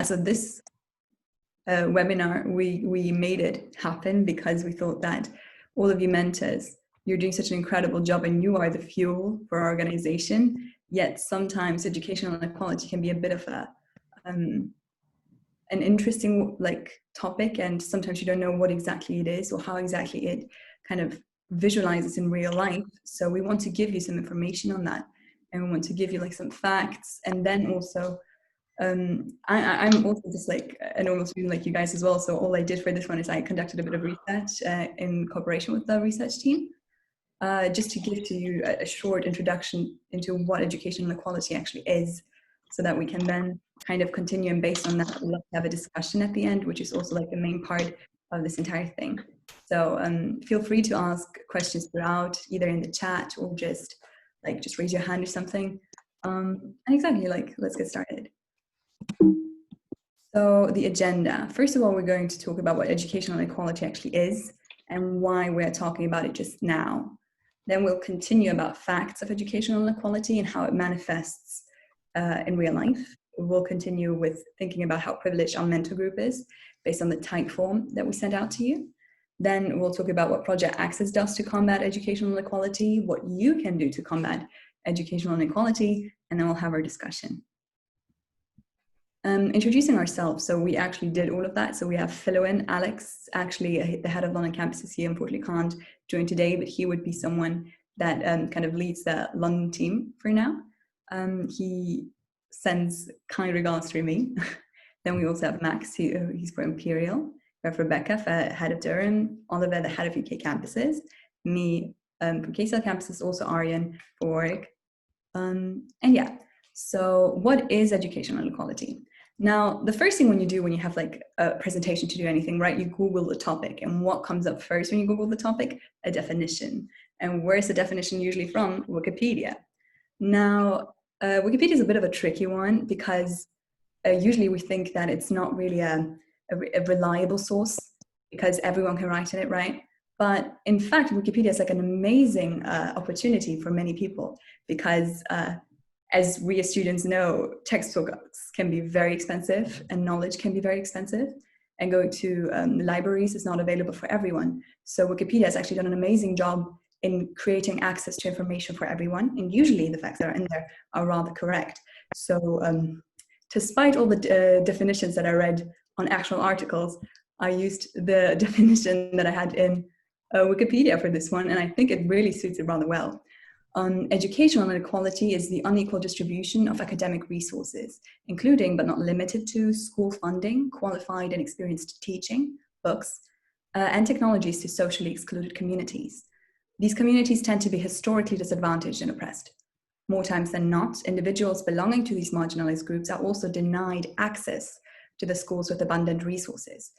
So this webinar, we made it happen because we thought that all of you mentors, you're doing such an incredible job and you are the fuel for our organization. Yet sometimes educational inequality can be a bit of an interesting topic, and sometimes you don't know what exactly it is or how exactly it kind of visualizes in real life. So we want to give you some information on that, and we want to give you some facts, and then also I'm also just a normal student like you guys as well. So all I did for this one is I conducted a bit of research in cooperation with the research team, just to give to you a short introduction into what educational equality actually is, so that we can then kind of continue, and based on that we'll have a discussion at the end, which is also the main part of this entire thing. So feel free to ask questions throughout, either in the chat or just raise your hand or something. And exactly, let's get started. So the agenda. First of all, we're going to talk about what educational inequality actually is and why we're talking about it just now. Then we'll continue about facts of educational inequality and how it manifests in real life. We'll continue with thinking about how privileged our mentor group is based on the type form that we sent out to you. Then we'll talk about what Project Access does to combat educational inequality, what you can do to combat educational inequality, and then we'll have our discussion. Introducing ourselves. So we actually did all of that. So we have Philoen, Alex, actually the head of London campuses. He unfortunately can't join today, but he would be someone that kind of leads the London team for now. He sends kind regards through me. Then we also have Max, he's for Imperial. We have Rebecca, for head of Durham, Oliver, the head of UK campuses, me from KSL campuses, also Aryan for Warwick. And yeah, so what is educational inequality? Now, the first thing when you have a presentation to do anything, right, you Google the topic, and what comes up first when you Google the topic? A definition. And where's the definition usually from? Wikipedia. Now, Wikipedia is a bit of a tricky one because usually we think that it's not really a reliable source because everyone can write in it, right? But in fact, Wikipedia is an amazing opportunity for many people because as we as students know, textbooks can be very expensive and knowledge can be very expensive, and going to libraries is not available for everyone. So Wikipedia has actually done an amazing job in creating access to information for everyone, and usually the facts that are in there are rather correct. So despite all the definitions that I read on actual articles, I used the definition that I had in Wikipedia for this one, and I think it really suits it rather well. Educational inequality is the unequal distribution of academic resources, including but not limited to school funding, qualified and experienced teaching, books, and technologies to socially excluded communities. These communities tend to be historically disadvantaged and oppressed. More times than not, individuals belonging to these marginalized groups are also denied access to the schools with abundant resources.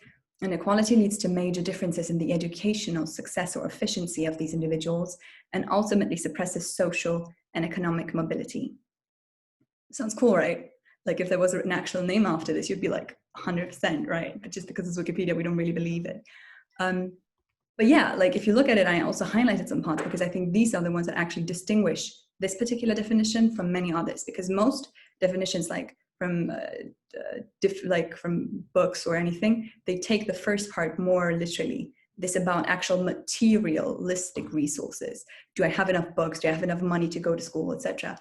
Inequality leads to major differences in the educational success or efficiency of these individuals and ultimately suppresses social and economic mobility. Sounds cool, right? If there was an actual name after this, you'd be 100%, right? But just because it's Wikipedia, we don't really believe it. But yeah, if you look at it, I also highlighted some parts because I think these are the ones that actually distinguish this particular definition from many others, because most definitions from books or anything, they take the first part more literally. This about actual materialistic resources. Do I have enough books? Do I have enough money to go to school, etc.?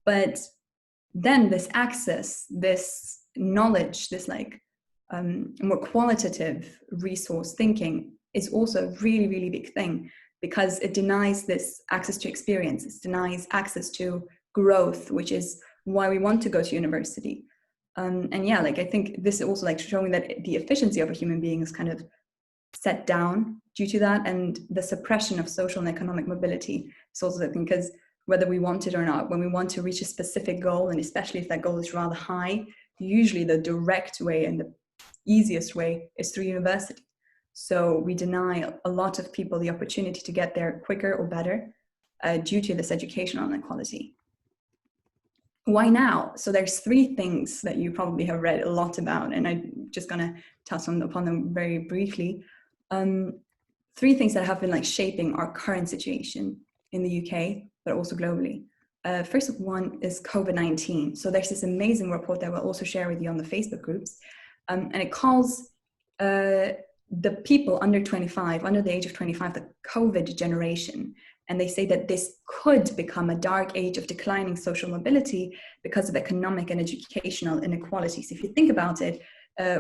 But then this access, this knowledge, this more qualitative resource thinking is also a really, really big thing, because it denies this access to experience. It denies access to growth, which is why we want to go to university. And yeah, I think this is also showing that the efficiency of a human being is kind of set down due to that, and the suppression of social and economic mobility is also the thing, because whether we want it or not, when we want to reach a specific goal, and especially if that goal is rather high, usually the direct way and the easiest way is through university. So we deny a lot of people the opportunity to get there quicker or better due to this educational inequality. Why now? So there's three things that you probably have read a lot about, and I'm just going to touch upon them very briefly. Three things that have been shaping our current situation in the UK, but also globally. First one is COVID-19. So there's this amazing report that we'll also share with you on the Facebook groups. And it calls the people under 25, under the age of 25, the COVID generation. And they say that this could become a dark age of declining social mobility because of economic and educational inequalities. If you think about it,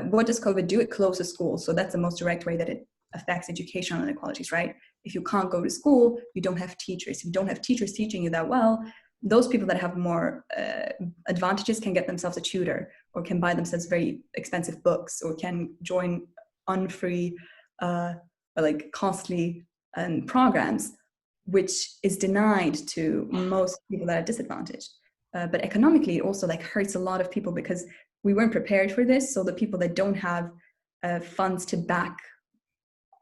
what does COVID do? It closes schools. So that's the most direct way that it affects educational inequalities, right? If you can't go to school, you don't have teachers. If you don't have teachers teaching you that well, those people that have more advantages can get themselves a tutor, or can buy themselves very expensive books, or can join unfree or like costly programs, which is denied to most people that are disadvantaged. But economically, it also like hurts a lot of people because we weren't prepared for this. So the people that don't have funds to back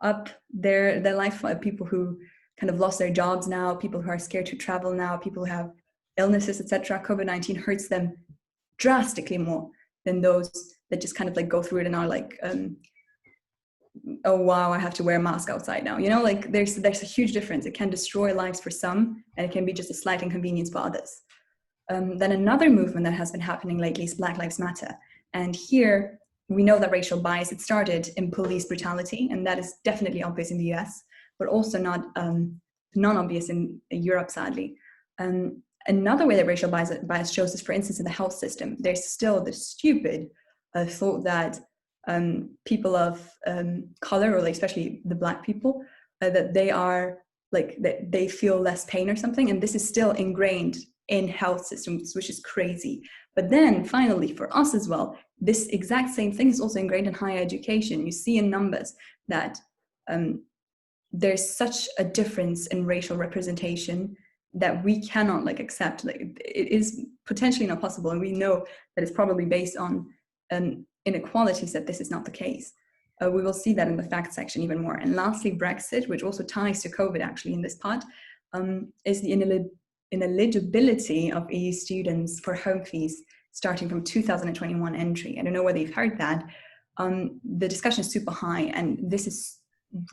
up their life, people who kind of lost their jobs now, people who are scared to travel now, people who have illnesses, etc. COVID-19 hurts them drastically more than those that just kind of like go through it and are like, oh wow, I have to wear a mask outside now. You know, like there's a huge difference. It can destroy lives for some, and it can be just a slight inconvenience for others. Then another movement that has been happening lately is Black Lives Matter. And here we know that racial bias, it started in police brutality, and that is definitely obvious in the US, but also not non-obvious in Europe, sadly. Another way that racial bias shows is, for instance, in the health system. There's still the stupid thought that people of color, or like especially the Black people, that they are like, that they feel less pain or something, and this is still ingrained in health systems, which is crazy. But then finally, for us as well, this exact same thing is also ingrained in higher education. You see in numbers that there's such a difference in racial representation that we cannot like accept. Like, it is potentially not possible, and we know that it's probably based on inequalities that this is not the case. We will see that in the facts section even more. And lastly, Brexit, which also ties to COVID actually in this part, is the ineligibility of EU students for home fees starting from 2021 entry. I don't know whether you've heard that. The discussion is super high, and this is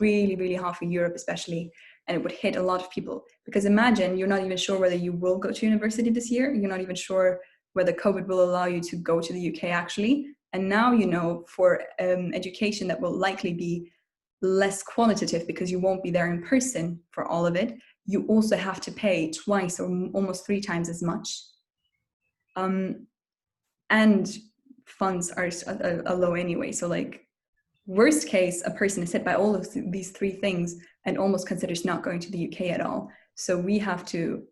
really, really hard for Europe especially, and it would hit a lot of people. Because imagine you're not even sure whether you will go to university this year, you're not even sure whether COVID will allow you to go to the UK actually, and now you know for education that will likely be less qualitative because you won't be there in person for all of it, you also have to pay twice or almost 3 times as much. And funds are low anyway. So like, worst case, a person is hit by all of these 3 things and almost considers not going to the UK at all. So we have to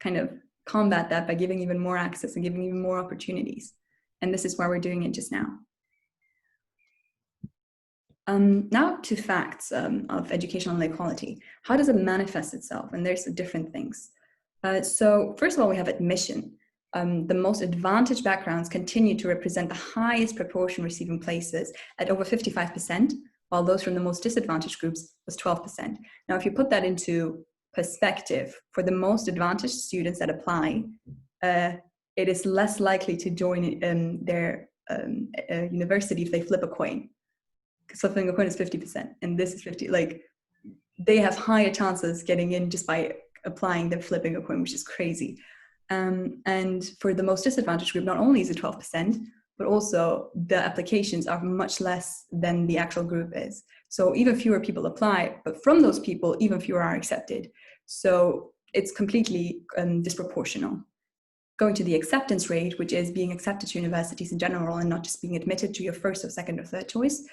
kind of combat that by giving even more access and giving even more opportunities. And this is why we're doing it just now. Now to facts of educational inequality. How does it manifest itself? And there's different things. So first of all, we have admission. The most advantaged backgrounds continue to represent the highest proportion receiving places at over 55%, while those from the most disadvantaged groups was 12%. Now, if you put that into perspective, for the most advantaged students that apply, it is less likely to join their university if they flip a coin. So flipping a coin is 50%, and this is 50. Like, they have higher chances getting in just by applying than flipping a coin, which is crazy. And for the most disadvantaged group, not only is it 12%, but also the applications are much less than the actual group is. So even fewer people apply, but from those people, even fewer are accepted. So it's completely disproportional. Going to the acceptance rate, which is being accepted to universities in general and not just being admitted to your first or second or third choice,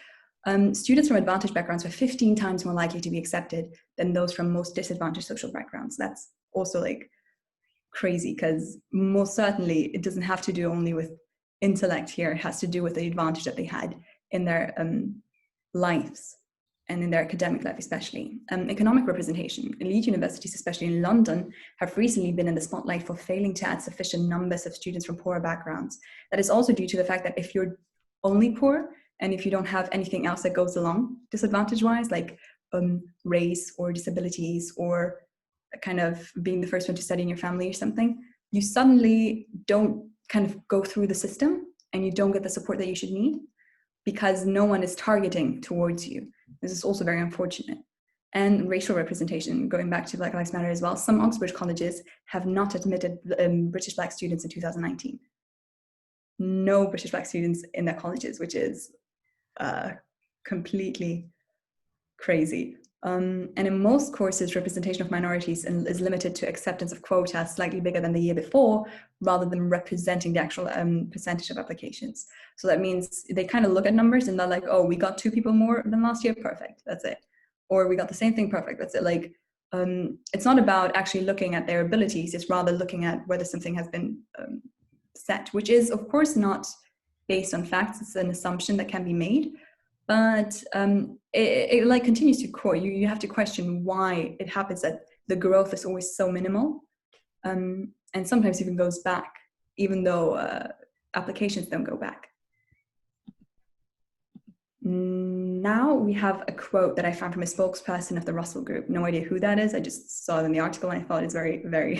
students from advantaged backgrounds are 15 times more likely to be accepted than those from most disadvantaged social backgrounds. That's also like crazy, because most certainly it doesn't have to do only with intellect here. It has to do with the advantage that they had in their lives and in their academic life especially. Economic representation. Elite universities, especially in London, have recently been in the spotlight for failing to add sufficient numbers of students from poorer backgrounds. That is also due to the fact that if you're only poor and if you don't have anything else that goes along disadvantage-wise, like race or disabilities or kind of being the first one to study in your family or something, you suddenly don't kind of go through the system and you don't get the support that you should need because no one is targeting towards you. This is also very unfortunate. And racial representation, going back to Black Lives Matter as well. Some Oxbridge colleges have not admitted British Black students in 2019. No British Black students in their colleges, which is completely crazy. And in most courses, representation of minorities is limited to acceptance of quotas slightly bigger than the year before, rather than representing the actual percentage of applications. So that means they kind of look at numbers and they're like, oh, we got 2 people more than last year, perfect, that's it. Or we got the same thing, perfect, that's it. Like, it's not about actually looking at their abilities, it's rather looking at whether something has been set, which is of course not based on facts, it's an assumption that can be made. But it like continues to core. You have to question why it happens that the growth is always so minimal, and sometimes even goes back, even though applications don't go back. Now we have a quote that I found from a spokesperson of the Russell Group. No idea who that is. I just saw it in the article and I thought it's very, very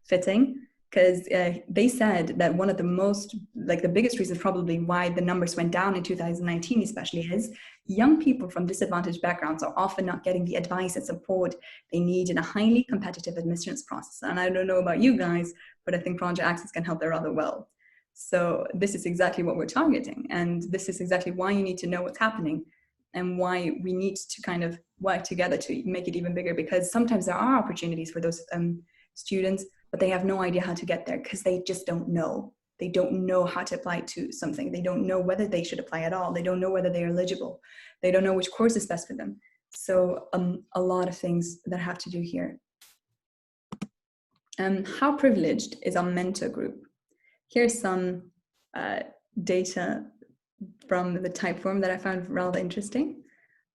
fitting. Because they said that one of the most, like the biggest reasons probably why the numbers went down in 2019 especially is young people from disadvantaged backgrounds are often not getting the advice and support they need in a highly competitive admissions process. And I don't know about you guys, but I think Project Access can help there rather well. So this is exactly what we're targeting. And this is exactly why you need to know what's happening and why we need to kind of work together to make it even bigger, because sometimes there are opportunities for those students, but they have no idea how to get there because they just don't know. They don't know how to apply to something. They don't know whether they should apply at all. They don't know whether they are eligible. They don't know which course is best for them. So a lot of things that have to do here. How privileged is our mentor group? Here's some data from the type form that I found rather interesting.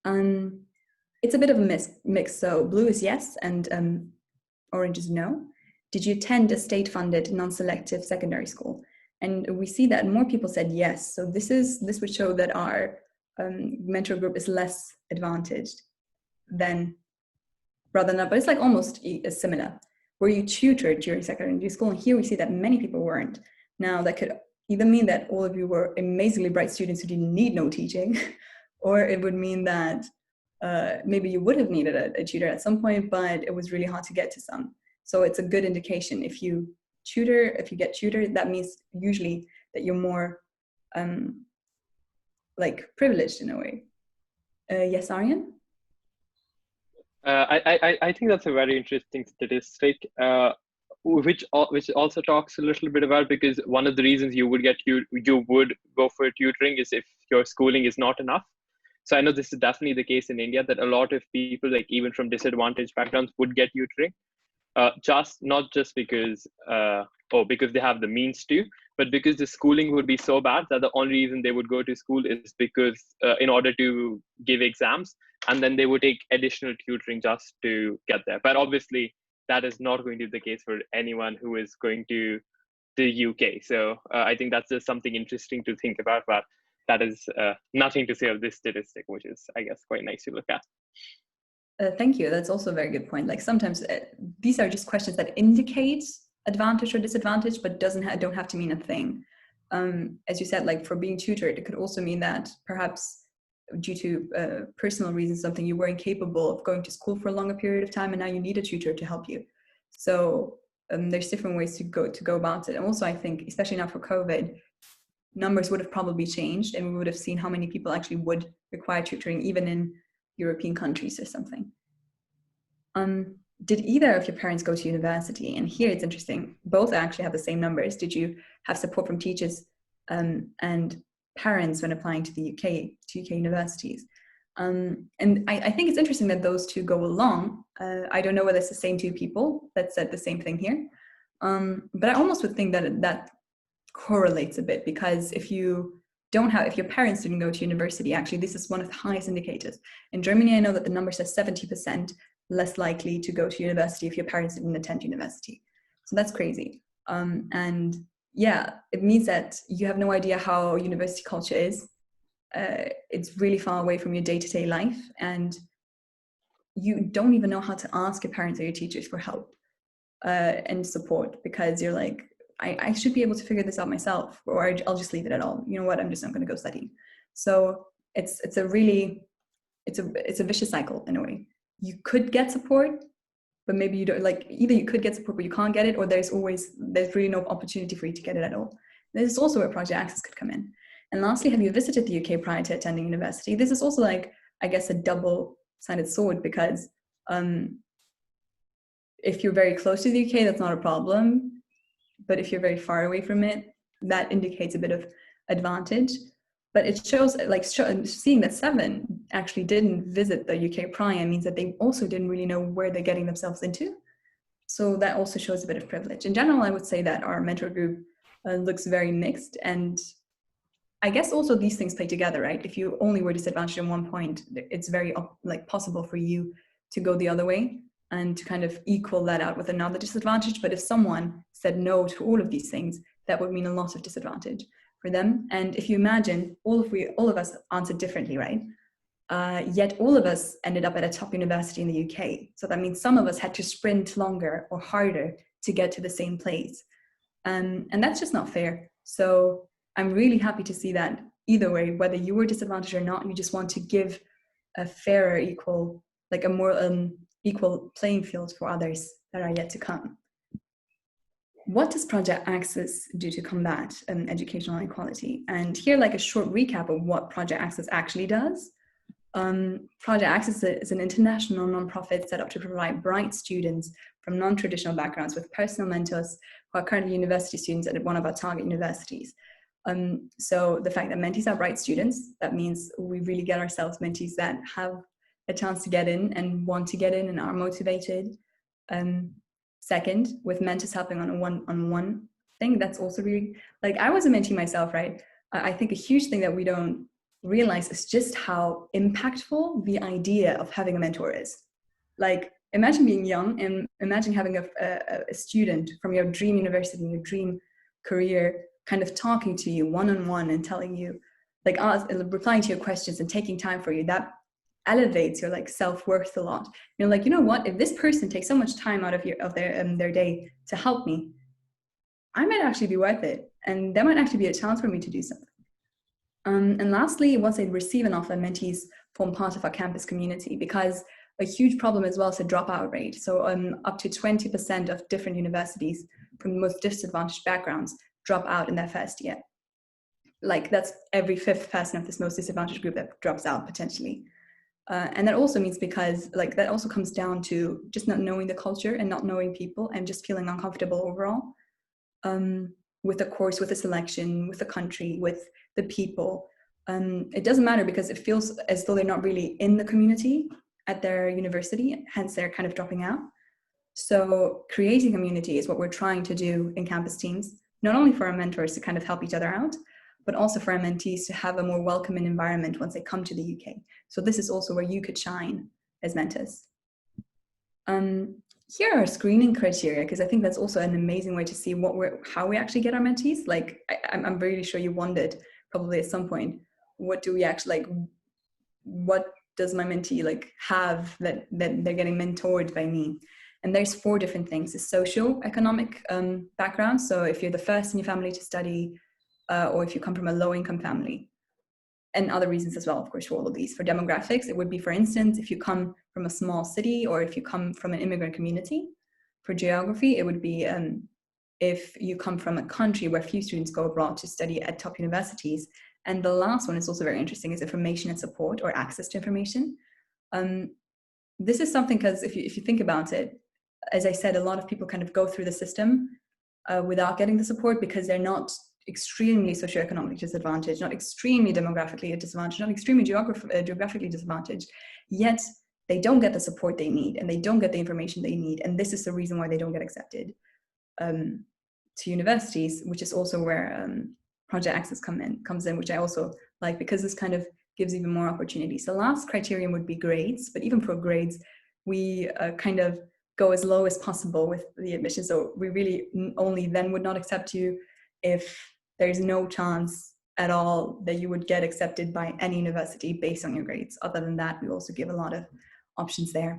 It's a bit of a mix. So blue is yes and orange is no. Did you attend a state-funded, non-selective secondary school? And we see that more people said yes. So this would show that our mentor group is less advantaged than rather than, but it's like almost similar. Were you tutored during secondary school? And here we see that many people weren't. Now that could either mean that all of you were amazingly bright students who didn't need no teaching, or it would mean that maybe you would have needed a tutor at some point, but it was really hard to get to some. So it's a good indication. If you get tutored, that means usually that you're more like privileged in a way. Yes, Aryan? I think that's a very interesting statistic, which also talks a little bit about, because one of the reasons you would go for tutoring is if your schooling is not enough. So I know this is definitely the case in India, that a lot of people, like even from disadvantaged backgrounds, would get tutoring. Not just because because they have the means to, but because the schooling would be so bad that the only reason they would go to school is because in order to give exams, and then they would take additional tutoring just to get there. But obviously that is not going to be the case for anyone who is going to the UK. So I think that's just something interesting to think about, but that is nothing to say of this statistic, which is, I guess, quite nice to look at. Thank you. That's also a very good point. Like sometimes these are just questions that indicate advantage or disadvantage, but don't have to mean a thing. As you said, like for being tutored, it could also mean that perhaps due to personal reasons, something you were incapable of going to school for a longer period of time, and now you need a tutor to help you. So there's different ways to go about it. And also, I think, especially now for COVID, numbers would have probably changed, and we would have seen how many people actually would require tutoring, even in European countries or something. Did either of your parents go to university? And here it's interesting, both actually have the same numbers. Did you have support from teachers and parents when applying to the UK universities? And I think it's interesting that those two go along. I don't know whether it's the same two people that said the same thing here, but I almost would think that that correlates a bit, because if your parents didn't go to university, actually this is one of the highest indicators. In Germany, I know that the number says 70% less likely to go to university if your parents didn't attend university. So that's crazy. And yeah, it means that you have no idea how university culture is. It's really far away from your day-to-day life, and you don't even know how to ask your parents or your teachers for help and support, because you're like, I should be able to figure this out myself, or I'll just leave it at all. You know what? I'm just not going to go study. So it's a vicious cycle in a way. you could get support, but maybe you don't, like, either you could get support but you can't get it, or there's really no opportunity for you to get it at all. This is also where Project Access could come in. And lastly, have you visited the UK prior to attending university? This is also, like, I guess, a double-sided sword, because if you're very close to the UK, that's not a problem. But if you're very far away from it, that indicates a bit of advantage. But it shows, like, seeing that 7 actually didn't visit the UK prior means that they also didn't really know where they're getting themselves into. So that also shows a bit of privilege. In general, I would say that our mentor group looks very mixed. And I guess also these things play together, right? If you only were disadvantaged at one point, it's very possible for you to go the other way and to kind of equal that out with another disadvantage. But if someone said no to all of these things, that would mean a lot of disadvantage for them. And if you imagine, all of us answered differently, right? Yet all of us ended up at a top university in the UK. So that means some of us had to sprint longer or harder to get to the same place. And that's just not fair. So I'm really happy to see that either way, whether you were disadvantaged or not, you just want to give a fairer, equal, like a more equal playing field for others that are yet to come. What does Project Access do to combat educational inequality? And here, like, a short recap of what Project Access actually does. Project Access is an international nonprofit set up to provide bright students from non-traditional backgrounds with personal mentors who are currently university students at one of our target universities. So the fact that mentees are bright students, that means we really get ourselves mentees that have a chance to get in and want to get in and are motivated. Second, with mentors helping on a one-on-one thing, that's also really, like, I was a mentee myself, right? I think a huge thing that we don't realize is just how impactful the idea of having a mentor is. Like, imagine being young and imagine having a student from your dream university, your dream career, kind of talking to you one-on-one and telling you, like, replying to your questions and taking time for you. That elevates your, like, self-worth a lot. You're like, you know what, if this person takes so much time out of their day to help me, I might actually be worth it, and there might actually be a chance for me to do something. And lastly, once they receive an offer, mentees form part of our campus community, because a huge problem as well is the dropout rate. So up to 20% of different universities from the most disadvantaged backgrounds drop out in their first year. Like, that's every 5th person of this most disadvantaged group that drops out potentially. And that also means, because, like, that also comes down to just not knowing the culture and not knowing people and just feeling uncomfortable overall with the course, with the selection, with the country, with the people. It doesn't matter, because it feels as though they're not really in the community at their university, hence they're kind of dropping out. So creating community is what we're trying to do in campus teams, not only for our mentors to kind of help each other out, but also for our mentees to have a more welcoming environment once they come to the UK. So this is also where you could shine as mentors. Here are screening criteria, because I think that's also an amazing way to see how we actually get our mentees. Like, I'm really sure you wondered probably at some point, what do we actually, like, what does my mentee, like, have that they're getting mentored by me? And there's 4 different things. The socio-economic background. So if you're the first in your family to study, or if you come from a low-income family, and other reasons as well, of course, for all of these. For demographics, it would be, for instance, if you come from a small city or if you come from an immigrant community. For geography, it would be if you come from a country where few students go abroad to study at top universities. And the last one is also very interesting, is information and support, or access to information. This is something, because if you think about it, as I said, a lot of people kind of go through the system without getting the support, because they're not extremely socioeconomically disadvantaged, not extremely demographically disadvantaged, not extremely geographically disadvantaged, yet they don't get the support they need and they don't get the information they need. And this is the reason why they don't get accepted to universities, which is also where Project Access comes in, which I also like, because this kind of gives even more opportunities. The last criterion would be grades, but even for grades, we kind of go as low as possible with the admission. So we really only then would not accept you if there's no chance at all that you would get accepted by any university based on your grades. Other than that, we also give a lot of options there.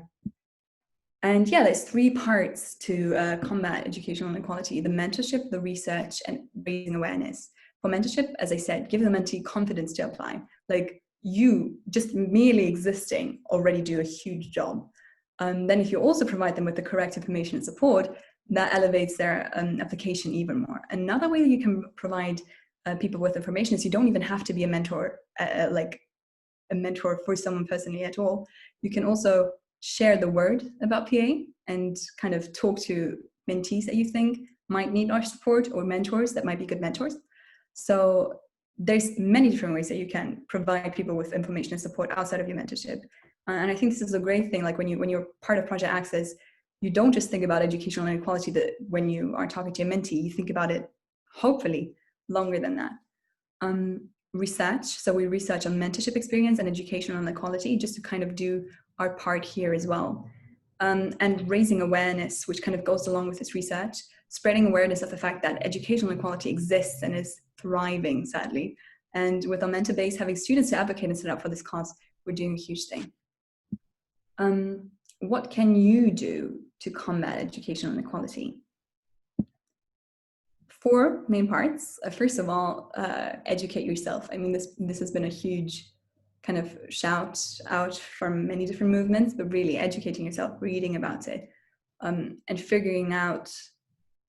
And yeah, there's 3 parts to combat educational inequality: the mentorship, the research, and raising awareness. For mentorship, as I said, give the mentee confidence to apply. Like, you just merely existing already do a huge job. Then if you also provide them with the correct information and support, that elevates their application even more. Another way that you can provide people with information is you don't even have to be a mentor, like a mentor for someone personally at all. You can also share the word about PA and kind of talk to mentees that you think might need our support, or mentors that might be good mentors. So there's many different ways that you can provide people with information and support outside of your mentorship. And I think this is a great thing. Like when you're part of Project Access, you don't just think about educational inequality that when you are talking to a mentee, you think about it hopefully longer than that. Research. So we research on mentorship experience and educational inequality just to kind of do our part here as well. And raising awareness, which kind of goes along with this research, spreading awareness of the fact that educational inequality exists and is thriving, sadly. And with our mentor base, having students to advocate and set up for this cause, we're doing a huge thing. What can you do to combat educational inequality? 4 main parts. First of all, educate yourself. I mean, this has been a huge kind of shout out from many different movements, but really educating yourself, reading about it, and figuring out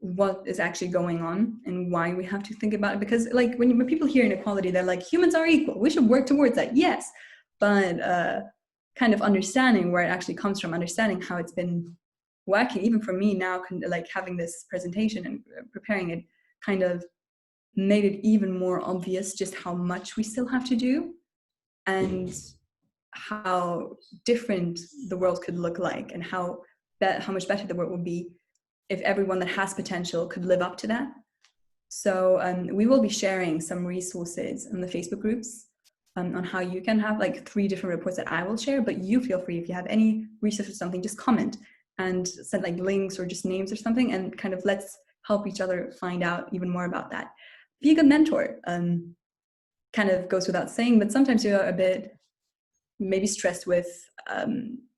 what is actually going on and why we have to think about it. Because like when people hear inequality, they're like, humans are equal, we should work towards that. Yes, but kind of understanding where it actually comes from, understanding how it's been working, even for me now, like having this presentation and preparing it kind of made it even more obvious just how much we still have to do and how different the world could look like, and how much better the world would be if everyone that has potential could live up to that. So we will be sharing some resources in the Facebook groups on how you can have like 3 different reports that I will share, but you feel free, if you have any research or something, just comment and send like links or just names or something, and kind of let's help each other find out even more about that. Be a good mentor. Kind of goes without saying, but sometimes you're a bit maybe stressed with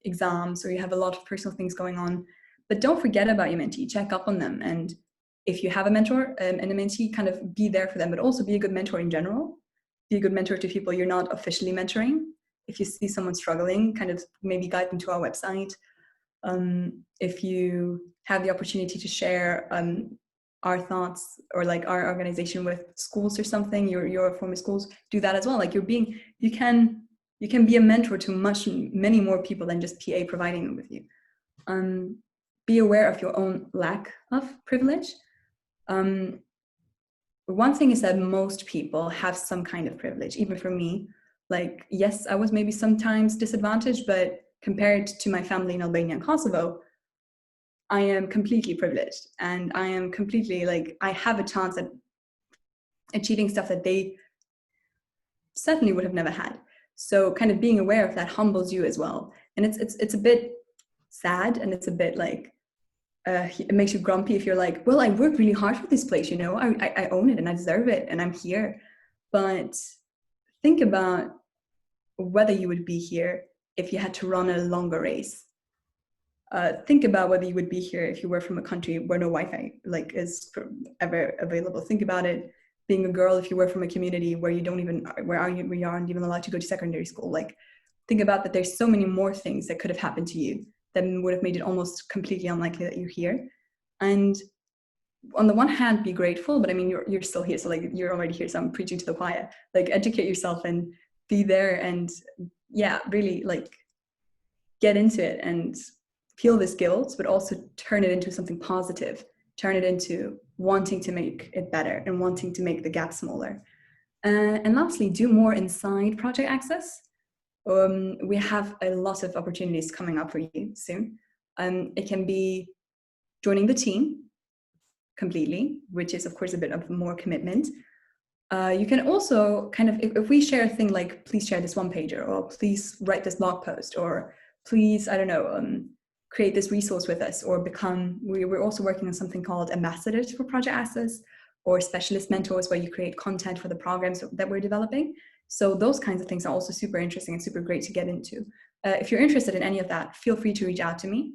exams, or you have a lot of personal things going on, but don't forget about your mentee, check up on them. And if you have a mentor and a mentee, kind of be there for them, but also be a good mentor in general. Be a good mentor to people you're not officially mentoring. If you see someone struggling, kind of maybe guide them to our website. If you have the opportunity to share our thoughts or like our organization with schools or something, your former schools, do that as well. Like you can be a mentor to many more people than just PA providing them with you. Be aware of your own lack of privilege. One thing is that most people have some kind of privilege, even for me. Like, yes, I was maybe sometimes disadvantaged, but compared to my family in Albania and Kosovo, I am completely privileged, and I am completely like, I have a chance at achieving stuff that they certainly would have never had. So kind of being aware of that humbles you as well. And it's a bit sad, and it's a bit like, it makes you grumpy if you're like, well, I worked really hard for this place, you know, I own it and I deserve it and I'm here. But think about whether you would be here if you had to run a longer race. Think about whether you would be here if you were from a country where no Wi-Fi like is ever available. Think about it being a girl if you were from a community where you aren't even allowed to go to secondary school. Like, think about that there's so many more things that could have happened to you that would have made it almost completely unlikely that you're here. And on the one hand, be grateful, but I mean, you're still here. So like, you're already here. So I'm preaching to the choir. Like, educate yourself and be there, and yeah, really like get into it and feel this guilt, but also turn it into something positive. Turn it into wanting to make it better and wanting to make the gap smaller. And lastly, do more inside Project Access. We have a lot of opportunities coming up for you soon. It can be joining the team completely, which is of course a bit of more commitment. You can also kind of, if we share a thing like, please share this one pager, or please write this blog post, or please, I don't know, create this resource with us, or we're also working on something called ambassadors for Project Access, or specialist mentors, where you create content for the programs that we're developing. So those kinds of things are also super interesting and super great to get into. If you're interested in any of that, feel free to reach out to me.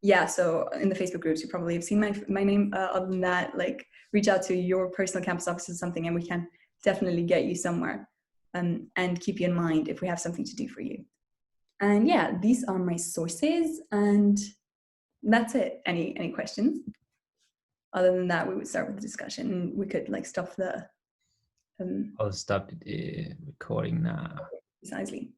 Yeah, so in the Facebook groups, you probably have seen my name. Other than that, like, reach out to your personal campus office or something, and we can definitely get you somewhere, and keep you in mind if we have something to do for you. And yeah, these are my sources, and that's it. Any questions? Other than that, we would start with the discussion. We could like stop the I'll stop the recording now. precisely.